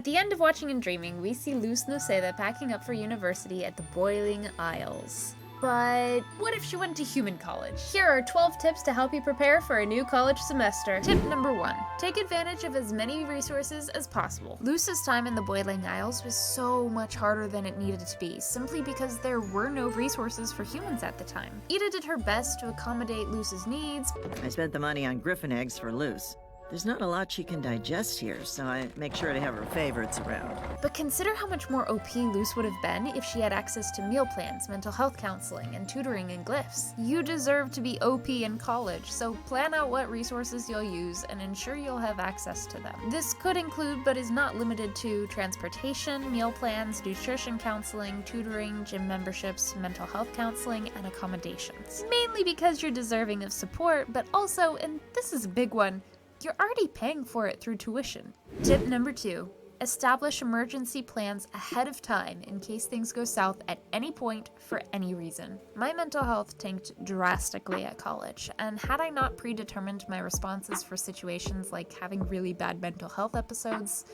At the end of Watching and Dreaming, we see Luz Noceda packing up for university at the Boiling Isles. But what if she went to human college? Here are 12 tips to help you prepare for a new college semester. Tip number 1. Take advantage of as many resources as possible. Luz's time in the Boiling Isles was so much harder than it needed to be, simply because there were no resources for humans at the time. Ida did her best to accommodate Luz's needs. I spent the money on griffin eggs for Luz. There's not a lot she can digest here, so I make sure to have her favorites around. But consider how much more OP Luz would have been if she had access to meal plans, mental health counseling, and tutoring and glyphs. You deserve to be OP in college, so plan out what resources you'll use and ensure you'll have access to them. This could include, but is not limited to, transportation, meal plans, nutrition counseling, tutoring, gym memberships, mental health counseling, and accommodations. Mainly because you're deserving of support, but also, and this is a big one, you're already paying for it through tuition. Tip number 2. Establish emergency plans ahead of time in case things go south at any point for any reason. My mental health tanked drastically at college, and had I not predetermined my responses for situations like having really bad mental health episodes,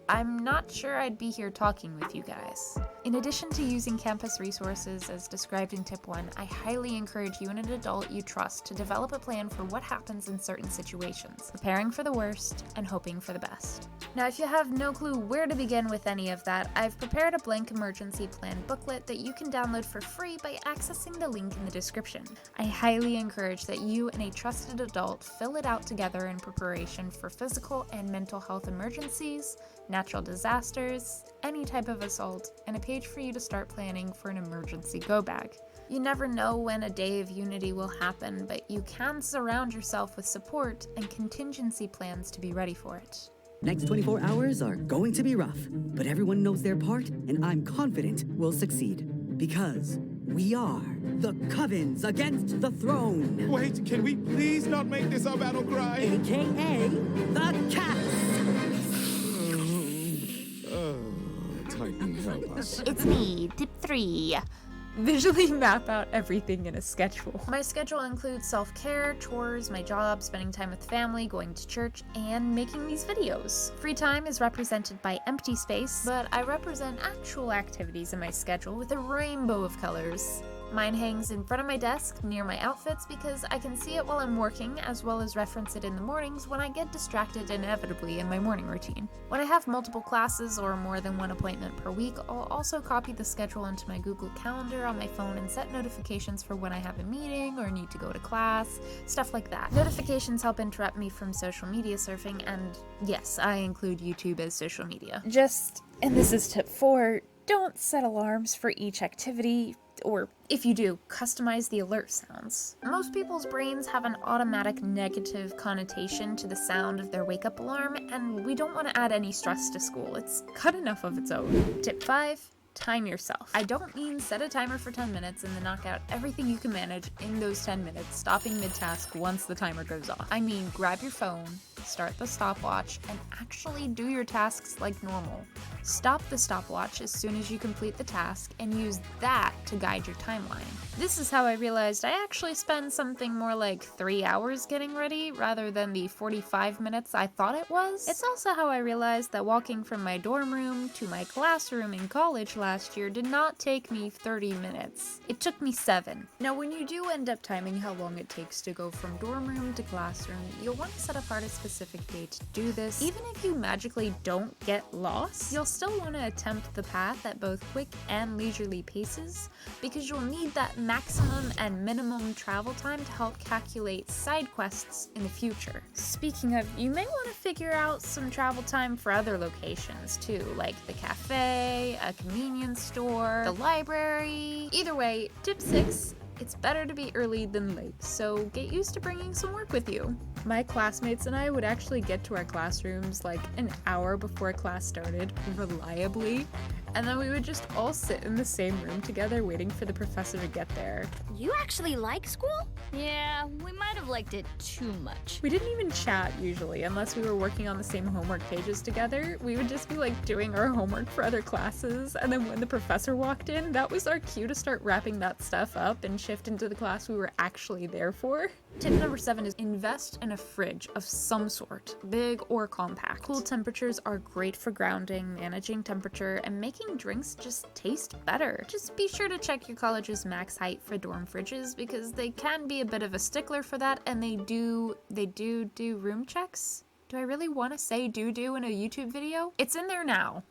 I'm not sure I'd be here talking with you guys. In addition to using campus resources as described in tip 1, I highly encourage you and an adult you trust to develop a plan for what happens in certain situations, preparing for the worst and hoping for the best. Now, if you have no clue where to begin with any of that, I've prepared a blank emergency plan booklet that you can download for free by accessing the link in the description. I highly encourage that you and a trusted adult fill it out together in preparation for physical and mental health emergencies, natural disasters, any type of assault, and a page for you to start planning for an emergency go bag. You never know when a day of unity will happen, but you can surround yourself with support and contingency plans to be ready for it. Next 24 hours are going to be rough, but everyone knows their part, and I'm confident we'll succeed. Because we are the Covens against the throne. Wait, can we please not make this our battle cry? AKA the Cats. Titan, help us. It's me, tip 3. Visually map out everything in a schedule. My schedule includes self-care, chores, my job, spending time with family, going to church, and making these videos. Free time is represented by empty space, but I represent actual activities in my schedule with a rainbow of colors. Mine hangs in front of my desk near my outfits because I can see it while I'm working, as well as reference it in the mornings when I get distracted inevitably in my morning routine. When I have multiple classes or more than one appointment per week, I'll also copy the schedule into my Google Calendar on my phone and set notifications for when I have a meeting or need to go to class, stuff like that. Notifications help interrupt me from social media surfing, and yes, I include YouTube as social media. And this is tip 4, don't set alarms for each activity. Or if you do, customize the alert sounds. Most people's brains have an automatic negative connotation to the sound of their wake-up alarm, and we don't want to add any stress to school. It's got enough of its own. Tip 5. Time yourself. I don't mean set a timer for 10 minutes and then knock out everything you can manage in those 10 minutes, stopping mid-task once the timer goes off. I mean, grab your phone, start the stopwatch, and actually do your tasks like normal. Stop the stopwatch as soon as you complete the task and use that to guide your timeline. This is how I realized I actually spend something more like 3 hours getting ready rather than the 45 minutes I thought it was. It's also how I realized that walking from my dorm room to my classroom in college last year did not take me 30 minutes. It took me 7. Now, when you do end up timing how long it takes to go from dorm room to classroom, you'll want to set apart a specific day to do this. Even if you magically don't get lost, you'll still want to attempt the path at both quick and leisurely paces, because you'll need that maximum and minimum travel time to help calculate side quests in the future. Speaking of, you may want to figure out some travel time for other locations too, like the cafe, a convenience store, the library. Either way, tip 6, it's better to be early than late, so get used to bringing some work with you. My classmates and I would actually get to our classrooms like an hour before class started, reliably, and then we would just all sit in the same room together waiting for the professor to get there. You actually like school? Yeah, we might have liked it too much. We didn't even chat usually, unless we were working on the same homework pages together. We would just be like doing our homework for other classes, and then when the professor walked in, that was our cue to start wrapping that stuff up and shift into the class we were actually there for. Tip number 7 is invest in a fridge of some sort, big or compact. Cool temperatures are great for grounding, managing temperature, and making drinks just taste better. Just be sure to check your college's max height for dorm fridges because they can be a bit of a stickler for that, and they do room checks? Do I really want to say do in a YouTube video? It's in there now.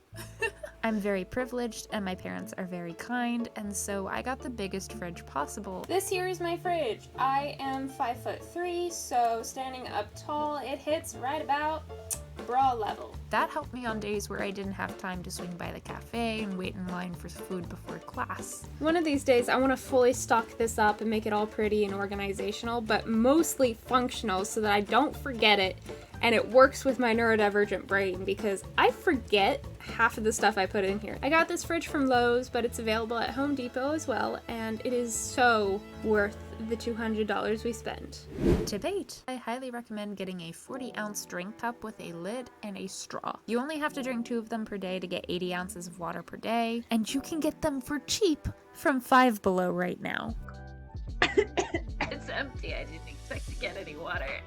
I'm very privileged and my parents are very kind, and so I got the biggest fridge possible. This here is my fridge. I am 5'3", so standing up tall, it hits right about bra level. That helped me on days where I didn't have time to swing by the cafe and wait in line for food before class. One of these days I want to fully stock this up and make it all pretty and organizational, but mostly functional so that I don't forget it and it works with my neurodivergent brain because I forget half of the stuff I put in here. I got this fridge from Lowe's, but it's available at Home Depot as well, and it is so worth the $200 we spent. Tip 8. I highly recommend getting a 40-ounce drink cup with a lid and a straw. You only have to drink 2 of them per day to get 80 ounces of water per day, and you can get them for cheap from Five Below right now. It's empty. I didn't expect to get any water.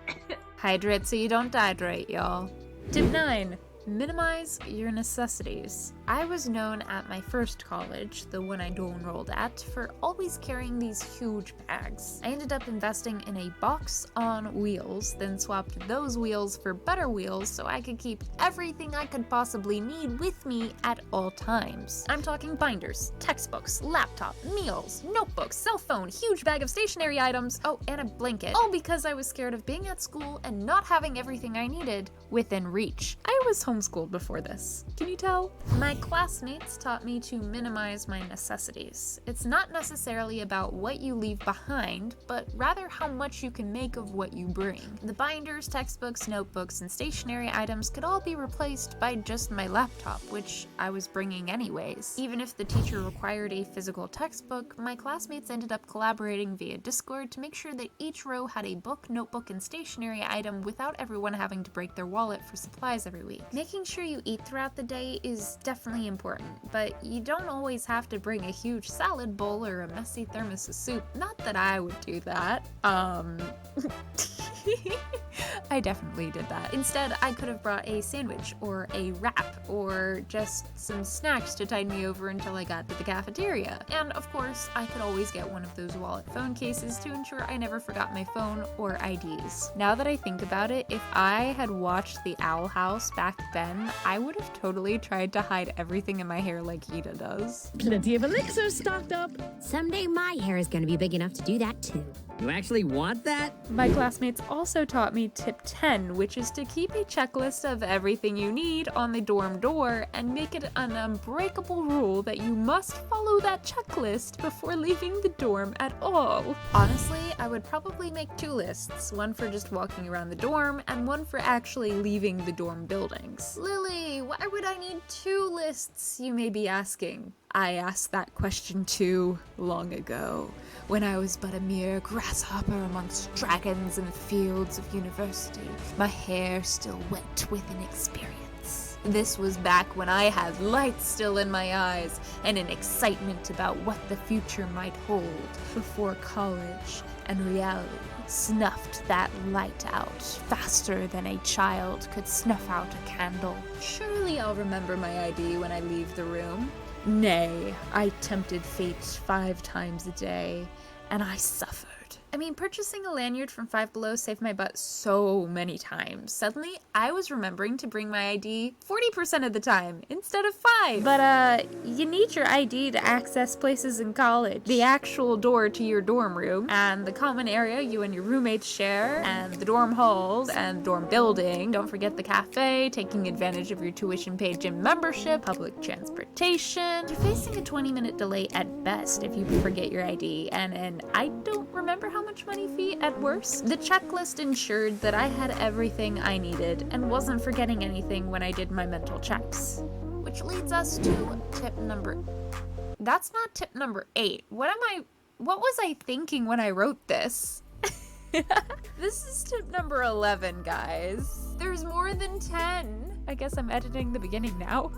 Hydrate so you don't dehydrate, y'all. Tip 9. Minimize your necessities. I was known at my first college, the one I dual-enrolled at, for always carrying these huge bags. I ended up investing in a box on wheels, then swapped those wheels for better wheels so I could keep everything I could possibly need with me at all times. I'm talking binders, textbooks, laptop, meals, notebooks, cell phone, huge bag of stationery items, oh, and a blanket. All because I was scared of being at school and not having everything I needed within reach. I was homeschooled before this. Can you tell? My classmates taught me to minimize my necessities. It's not necessarily about what you leave behind, but rather how much you can make of what you bring. The binders, textbooks, notebooks, and stationery items could all be replaced by just my laptop, which I was bringing anyways. Even if the teacher required a physical textbook, my classmates ended up collaborating via Discord to make sure that each row had a book, notebook, and stationery item without everyone having to break their wallet for supplies every week. Making sure you eat throughout the day is definitely important, but you don't always have to bring a huge salad bowl or a messy thermos of soup. Not that I would do that. I definitely did that. Instead, I could have brought a sandwich or a wrap or just some snacks to tide me over until I got to the cafeteria. And of course, I could always get one of those wallet phone cases to ensure I never forgot my phone or IDs. Now that I think about it, if I had watched The Owl House back then, I would have totally tried to hide everything in my hair like Ida does. Plenty of elixirs stocked up. Someday my hair is going to be big enough to do that too. You actually want that? My classmates also taught me tip 10, which is to keep a checklist of everything you need on the dorm door and make it an unbreakable rule that you must follow that checklist before leaving the dorm at all. Honestly, I would probably make 2 lists, one for just walking around the dorm and one for actually leaving the dorm buildings. Lily, why would I need 2 lists, you may be asking? I asked that question too long ago, when I was but a mere grasshopper amongst dragons in the fields of university, my hair still wet with inexperience. This was back when I had light still in my eyes and an excitement about what the future might hold, before college and reality snuffed that light out faster than a child could snuff out a candle. Surely I'll remember my ID when I leave the room. Nay, I tempted fate 5 times a day, and I suffered. I mean, purchasing a lanyard from Five Below saved my butt so many times. Suddenly, I was remembering to bring my ID 40% of the time instead of 5. But, you need your ID to access places in college. The actual door to your dorm room, and the common area you and your roommates share, and the dorm halls, and dorm building. Don't forget the cafe, taking advantage of your tuition-paid gym membership, public transportation. You're facing a 20-minute delay at best if you forget your ID, and I don't remember how much money fee at worst. The checklist ensured that I had everything I needed and wasn't forgetting anything when I did my mental checks. Which leads us to tip number... That's not tip number 8. What was I thinking when I wrote this? This is tip number 11, guys. There's more than 10. I guess I'm editing the beginning now.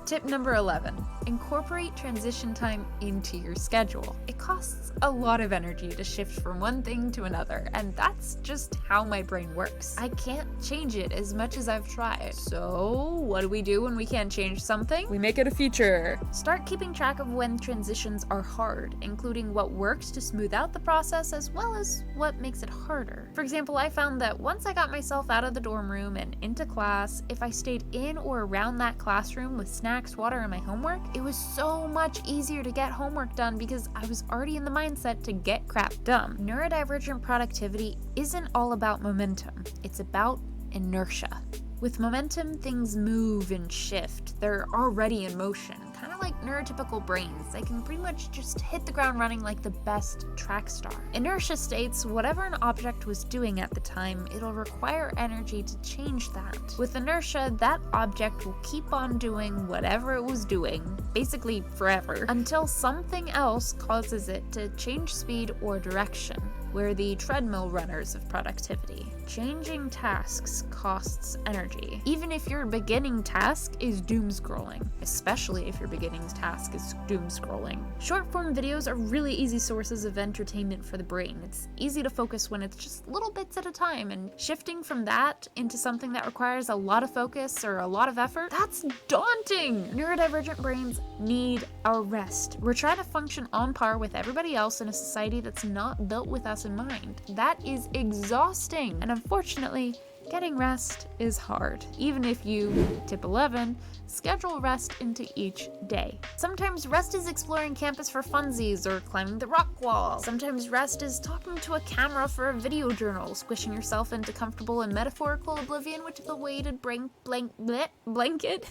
Tip number 11. Incorporate transition time into your schedule. It costs a lot of energy to shift from one thing to another, and that's just how my brain works. I can't change it as much as I've tried. So, what do we do when we can't change something? We make it a feature. Start keeping track of when transitions are hard, including what works to smooth out the process as well as what makes it harder. For example, I found that once I got myself out of the dorm room and into class, if I stayed in or around that classroom with snacks, water, and my homework, it was so much easier to get homework done because I was already in the mindset to get crap done. Neurodivergent productivity isn't all about momentum, it's about inertia. With momentum, things move and shift. They're already in motion, kind of like neurotypical brains. They can pretty much just hit the ground running like the best track star. Inertia states whatever an object was doing at the time, it'll require energy to change that. With inertia, that object will keep on doing whatever it was doing, basically forever, until something else causes it to change speed or direction. We're the treadmill runners of productivity. Changing tasks costs energy. Even if your beginning task is doom scrolling, especially if your beginning task is doom scrolling. Short form videos are really easy sources of entertainment for the brain. It's easy to focus when it's just little bits at a time, and shifting from that into something that requires a lot of focus or a lot of effort, that's daunting! Neurodivergent brains need our rest. We're trying to function on par with everybody else in a society that's not built with us in mind. That is exhausting, and unfortunately, getting rest is hard, even if you, tip 11, schedule rest into each day. Sometimes rest is exploring campus for funsies or climbing the rock wall. Sometimes rest is talking to a camera for a video journal, squishing yourself into comfortable and metaphorical oblivion with a weighted blanket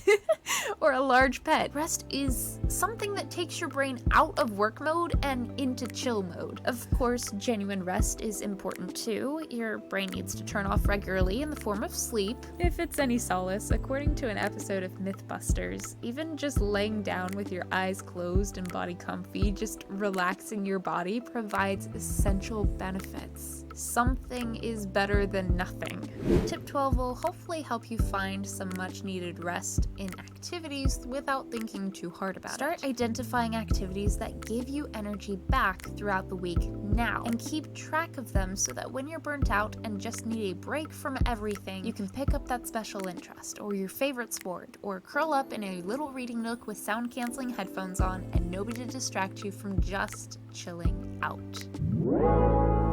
or a large pet. Rest is something that takes your brain out of work mode and into chill mode. Of course, genuine rest is important too. Your brain needs to turn off regularly in the form of sleep. If it's any solace, according to an episode of Mythbusters, even just laying down with your eyes closed and body comfy, just relaxing your body provides essential benefits. Something is better than nothing. Tip 12 will hopefully help you find some much needed rest in activities without thinking too hard about it. Start identifying activities that give you energy back throughout the week now, and keep track of them so that when you're burnt out and just need a break from everything, you can pick up that special interest or your favorite sport, or curl up in a little reading nook with sound canceling headphones on and nobody to distract you from just chilling out.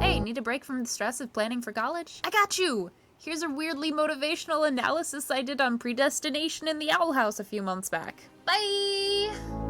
Hey, need a break from the stress of planning for college? I got you! Here's a weirdly motivational analysis I did on predestination in the Owl House a few months back. Bye!